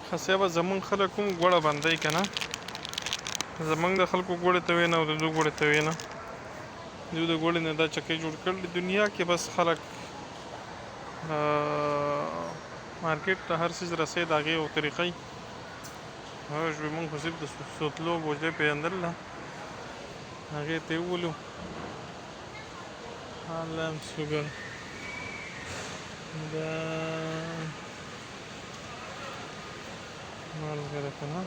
خصیبه زمونږ خلک هم ګوړه بندوي که نه. زمونږ د خلکو ګوړې ته وینه او د دوی ګوړې ته وینه. دوی د ګوړې نه دا چکې جوړ کړل. دنیا کې بس خلک مارکیټ ته هر څیز رسي د هغې یو طریقه وي. زمونږ خو صرف د سوتلو بوجۍ پېژندله، هغې ته یې وولو هالند سوګر. دا مالګه ده که نه.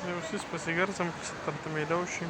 یو څیز پسې ګرځم چې درته میلاو شي.